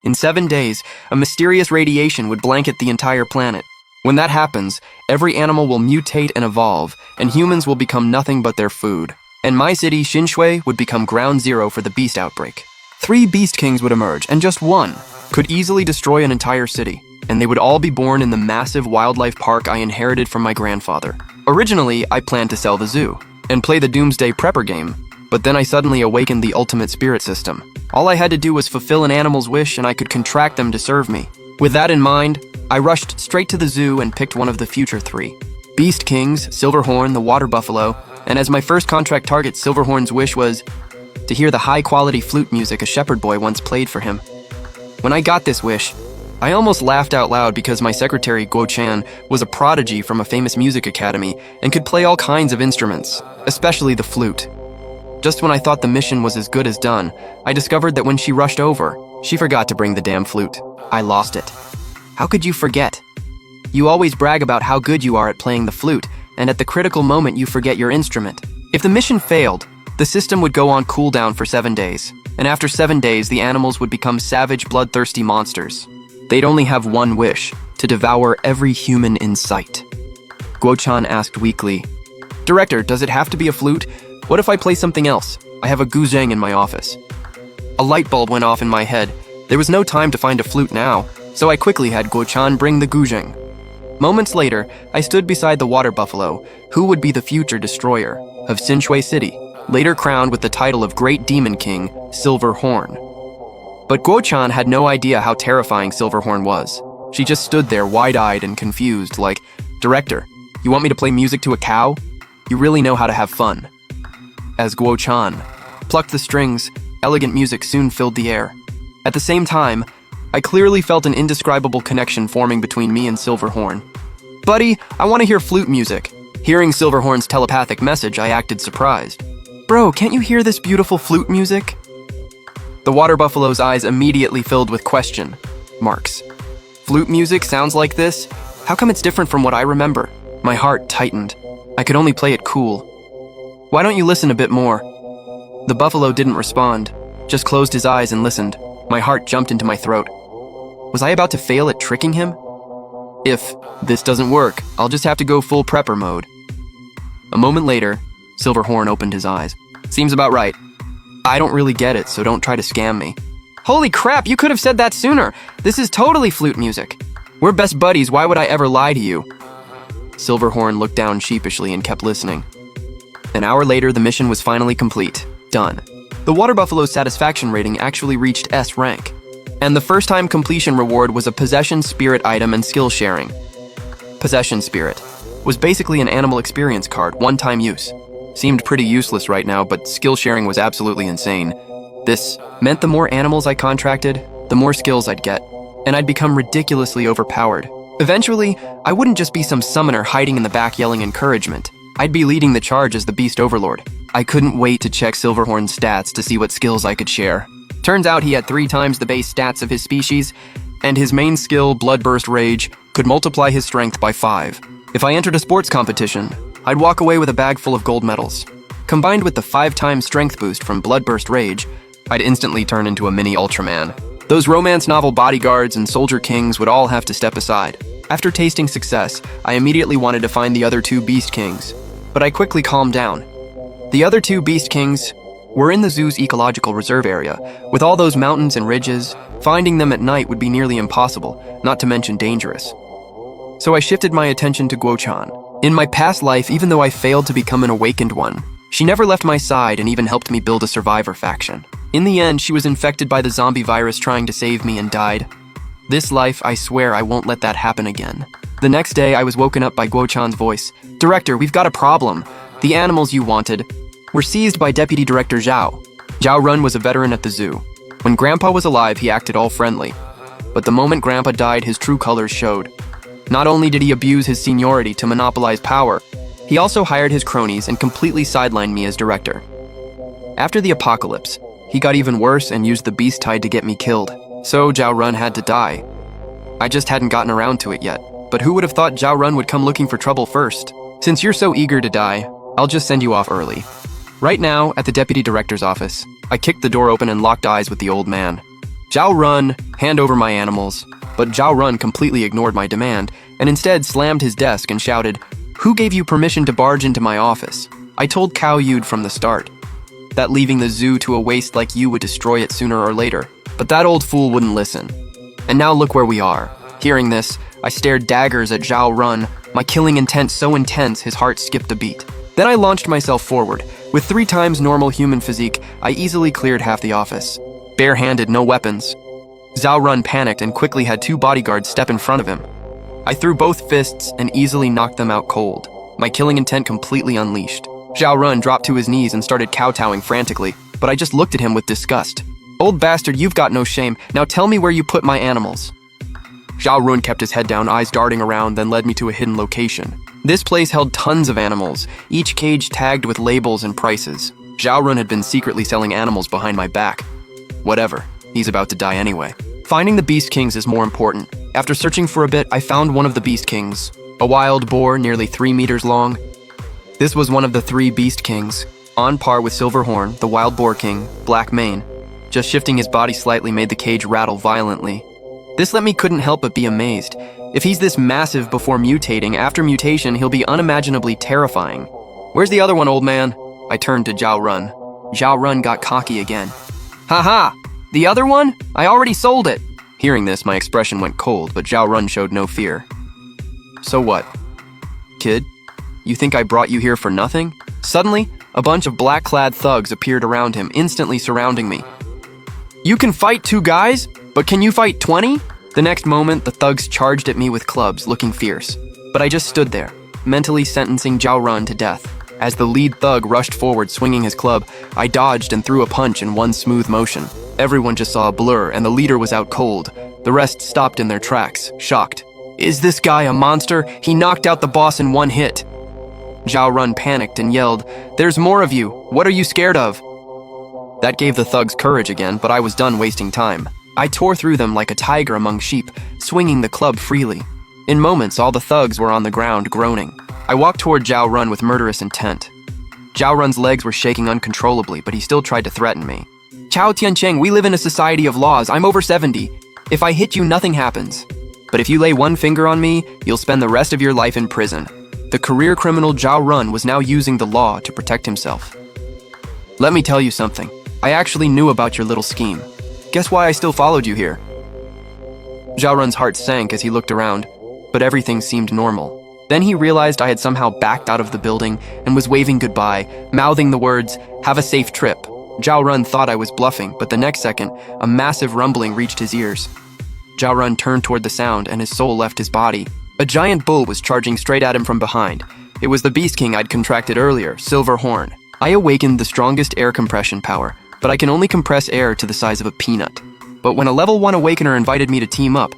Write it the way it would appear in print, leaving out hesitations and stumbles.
In 7 days, a mysterious radiation would blanket the entire planet. When that happens, every animal will mutate and evolve, and humans will become nothing but their food. And my city, Shinshui, would become ground zero for the beast outbreak. 3 beast kings would emerge, and just one could easily destroy an entire city. And they would all be born in the massive wildlife park I inherited from my grandfather. Originally, I planned to sell the zoo and play the Doomsday Prepper game, but then I suddenly awakened the ultimate spirit system. All I had to do was fulfill an animal's wish and I could contract them to serve me. With that in mind, I rushed straight to the zoo and picked one of the future 3. Beast Kings, Silverhorn, the water buffalo, and as my first contract target, Silverhorn's wish was to hear the high-quality flute music a shepherd boy once played for him. When I got this wish, I almost laughed out loud because my secretary, Guo Chan, was a prodigy from a famous music academy and could play all kinds of instruments, especially the flute. Just when I thought the mission was as good as done, I discovered that when she rushed over, she forgot to bring the damn flute. I lost it. How could you forget? You always brag about how good you are at playing the flute, and at the critical moment you forget your instrument. If the mission failed, the system would go on cooldown for 7 days, and after 7 days the animals would become savage, bloodthirsty monsters. They'd only have one wish, to devour every human in sight. Guo Chan asked weakly, "Director, does it have to be a flute? What if I play something else? I have a guzheng in my office." A light bulb went off in my head. There was no time to find a flute now, so I quickly had Guo Chan bring the guzheng. Moments later, I stood beside the water buffalo, who would be the future destroyer of Shinshui City, later crowned with the title of Great Demon King, Silverhorn. But Guo Chan had no idea how terrifying Silverhorn was. She just stood there wide-eyed and confused, like, "Director, you want me to play music to a cow? You really know how to have fun." As Guo Chan plucked the strings, elegant music soon filled the air. At the same time, I clearly felt an indescribable connection forming between me and Silverhorn. "Buddy, I want to hear flute music." Hearing Silverhorn's telepathic message, I acted surprised. "Bro, can't you hear this beautiful flute music?" The water buffalo's eyes immediately filled with question marks. "Flute music sounds like this? How come it's different from what I remember?" My heart tightened. I could only play it cool. "Why don't you listen a bit more?" The buffalo didn't respond, just closed his eyes and listened. My heart jumped into my throat. Was I about to fail at tricking him? If this doesn't work, I'll just have to go full prepper mode. A moment later, Silverhorn opened his eyes. "Seems about right. I don't really get it, so don't try to scam me." "Holy crap, you could have said that sooner. This is totally flute music. We're best buddies, why would I ever lie to you?" Silverhorn looked down sheepishly and kept listening. An hour later, the mission was finally complete. Done. The water buffalo's satisfaction rating actually reached S rank. And the first-time completion reward was a possession spirit item and skill sharing. Possession spirit was basically an animal experience card, one-time use. Seemed pretty useless right now, but skill sharing was absolutely insane. This meant the more animals I contracted, the more skills I'd get, and I'd become ridiculously overpowered. Eventually, I wouldn't just be some summoner hiding in the back yelling encouragement. I'd be leading the charge as the Beast Overlord. I couldn't wait to check Silverhorn's stats to see what skills I could share. Turns out he had 3 times the base stats of his species, and his main skill, Bloodburst Rage, could multiply his strength by 5. If I entered a sports competition, I'd walk away with a bag full of gold medals. Combined with the 5-time strength boost from Bloodburst Rage, I'd instantly turn into a mini Ultraman. Those romance novel bodyguards and soldier kings would all have to step aside. After tasting success, I immediately wanted to find the other 2 Beast Kings, but I quickly calmed down. The other 2 Beast Kings were in the zoo's ecological reserve area. With all those mountains and ridges, finding them at night would be nearly impossible, not to mention dangerous. So I shifted my attention to Guo Chan. In my past life, even though I failed to become an awakened one, she never left my side and even helped me build a survivor faction. In the end, she was infected by the zombie virus trying to save me and died. This life, I swear I won't let that happen again. The next day, I was woken up by Guo Chan's voice. "Director, we've got a problem. The animals you wanted were seized by Deputy Director Zhao." Zhao Run was a veteran at the zoo. When Grandpa was alive, he acted all friendly. But the moment Grandpa died, his true colors showed. Not only did he abuse his seniority to monopolize power, he also hired his cronies and completely sidelined me as director. After the apocalypse, he got even worse and used the beast tide to get me killed. So Zhao Run had to die. I just hadn't gotten around to it yet. But who would have thought Zhao Run would come looking for trouble first? Since you're so eager to die, I'll just send you off early. Right now, at the deputy director's office, I kicked the door open and locked eyes with the old man. Zhao Run, hand over my animals. But Zhao Run completely ignored my demand and instead slammed his desk and shouted, "Who gave you permission to barge into my office? I told Cao Yud from the start that leaving the zoo to a waste like you would destroy it sooner or later. But that old fool wouldn't listen. And now look where we are." Hearing this, I stared daggers at Zhao Run, my killing intent so intense his heart skipped a beat. Then I launched myself forward. With 3 times normal human physique, I easily cleared half the office. Barehanded, no weapons. Zhao Run panicked and quickly had 2 bodyguards step in front of him. I threw both fists and easily knocked them out cold, my killing intent completely unleashed. Zhao Run dropped to his knees and started kowtowing frantically, but I just looked at him with disgust. "Old bastard, you've got no shame. Now tell me where you put my animals." Zhao Run kept his head down, eyes darting around, then led me to a hidden location. This place held tons of animals, each cage tagged with labels and prices. Zhao Run had been secretly selling animals behind my back. Whatever, he's about to die anyway. Finding the Beast Kings is more important. After searching for a bit, I found one of the Beast Kings, a wild boar nearly 3 meters long. This was one of the 3 Beast Kings, on par with Silverhorn, the Wild Boar King, Black Mane. Just shifting his body slightly made the cage rattle violently. This let me couldn't help but be amazed. If he's this massive before mutating, after mutation he'll be unimaginably terrifying. "Where's the other one, old man?" I turned to Zhao Run. Zhao Run got cocky again. "Haha! The other one? I already sold it!" Hearing this, my expression went cold, but Zhao Run showed no fear. "So what? Kid? You think I brought you here for nothing?" Suddenly, a bunch of black-clad thugs appeared around him, instantly surrounding me. "You can fight 2 guys? But can you fight 20? The next moment, the thugs charged at me with clubs, looking fierce. But I just stood there, mentally sentencing Zhao Run to death. As the lead thug rushed forward, swinging his club, I dodged and threw a punch in one smooth motion. Everyone just saw a blur, and the leader was out cold. The rest stopped in their tracks, shocked. "Is this guy a monster? He knocked out the boss in 1 hit." Zhao Run panicked and yelled, "There's more of you. What are you scared of?" That gave the thugs courage again, but I was done wasting time. I tore through them like a tiger among sheep, swinging the club freely. In moments, all the thugs were on the ground, groaning. I walked toward Zhao Run with murderous intent. Zhao Run's legs were shaking uncontrollably, but he still tried to threaten me. "Chao Tiancheng, we live in a society of laws. I'm over 70. If I hit you, nothing happens. But if you lay one finger on me, you'll spend the rest of your life in prison." The career criminal Zhao Run was now using the law to protect himself. "Let me tell you something. I actually knew about your little scheme. Guess why I still followed you here?" Zhao Run's heart sank as he looked around, but everything seemed normal. Then he realized I had somehow backed out of the building and was waving goodbye, mouthing the words, "Have a safe trip." Zhao Run thought I was bluffing, but the next second, a massive rumbling reached his ears. Zhao Run turned toward the sound and his soul left his body. A giant bull was charging straight at him from behind. It was the Beast King I'd contracted earlier, Silverhorn. I awakened the strongest air compression power, but I can only compress air to the size of a peanut. But when a level 1 awakener invited me to team up,